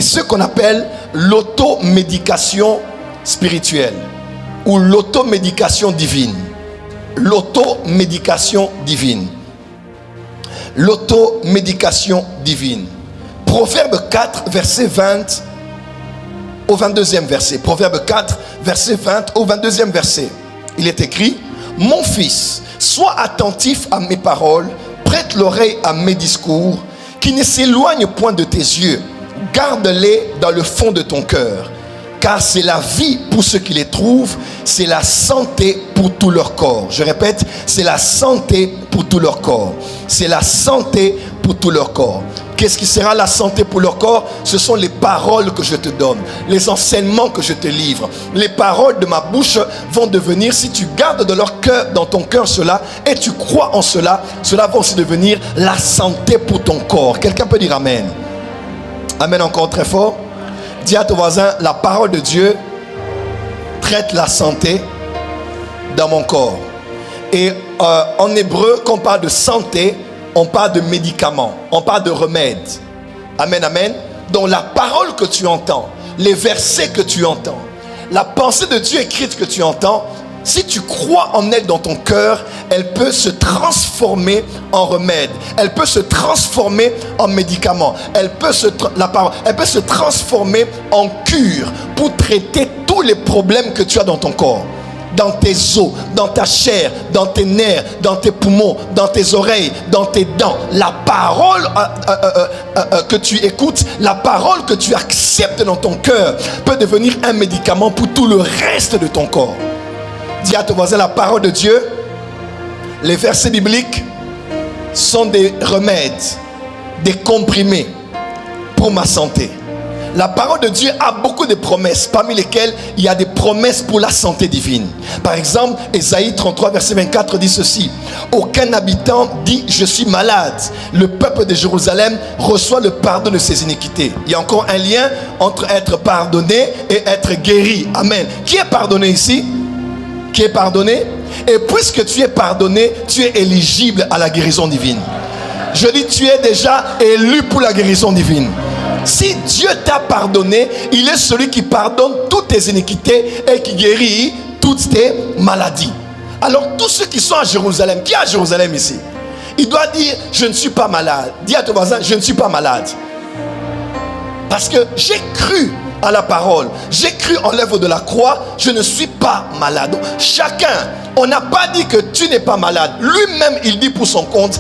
C'est ce qu'on appelle l'automédication spirituelle ou l'automédication divine. L'automédication divine. L'automédication divine. Proverbe 4, verset 20 au 22e verset. Proverbe 4, verset 20 au 22e verset. Il est écrit: mon fils, sois attentif à mes paroles, prête l'oreille à mes discours, qui ne s'éloignent point de tes yeux. Garde-les dans le fond de ton cœur, car c'est la vie pour ceux qui les trouvent, c'est la santé pour tout leur corps. Je répète, c'est la santé pour tout leur corps. C'est la santé pour tout leur corps. Qu'est-ce qui sera la santé pour leur corps? Ce sont les paroles que je te donne, les enseignements que je te livre. Les paroles de ma bouche vont devenir, si tu gardes de leur cœur, dans ton cœur cela, et tu crois en cela, cela va aussi devenir la santé pour ton corps. Quelqu'un peut dire amen? Amen encore très fort. Dis à ton voisin, la parole de Dieu traite la santé dans mon corps. Et en hébreu, quand on parle de santé, on parle de médicaments, on parle de remèdes. Amen, amen. Donc la parole que tu entends, les versets que tu entends, la pensée de Dieu écrite que tu entends, si tu crois en elle dans ton cœur, elle peut se transformer en remède. Elle peut se transformer en médicament. Elle peut se transformer en cure pour traiter tous les problèmes que tu as dans ton corps. Dans tes os, dans ta chair, dans tes nerfs, dans tes poumons, dans tes oreilles, dans tes dents. La parole que tu écoutes, la parole que tu acceptes dans ton cœur peut devenir un médicament pour tout le reste de ton corps. Dis à ton voisin, la parole de Dieu, les versets bibliques sont des remèdes, des comprimés pour ma santé. La parole de Dieu a beaucoup de promesses, parmi lesquelles il y a des promesses pour la santé divine. Par exemple, Ésaïe 33, verset 24 dit ceci: aucun habitant dit je suis malade. Le peuple de Jérusalem reçoit le pardon de ses iniquités. Il y a encore un lien entre être pardonné et être guéri. Amen. Qui est pardonné ici? Qui est pardonné? Et puisque tu es pardonné, tu es éligible à la guérison divine. Je dis, tu es déjà élu pour la guérison divine. Si Dieu t'a pardonné, il est celui qui pardonne toutes tes iniquités et qui guérit toutes tes maladies. Alors tous ceux qui sont à Jérusalem, qui est à Jérusalem ici? Il doit dire, je ne suis pas malade. Dis à ton voisin, je ne suis pas malade. Parce que j'ai cru à la parole, j'ai cru en l'œuvre de la croix, je ne suis pas malade. Donc, chacun, on n'a pas dit que tu n'es pas malade. Lui-même, il dit pour son compte,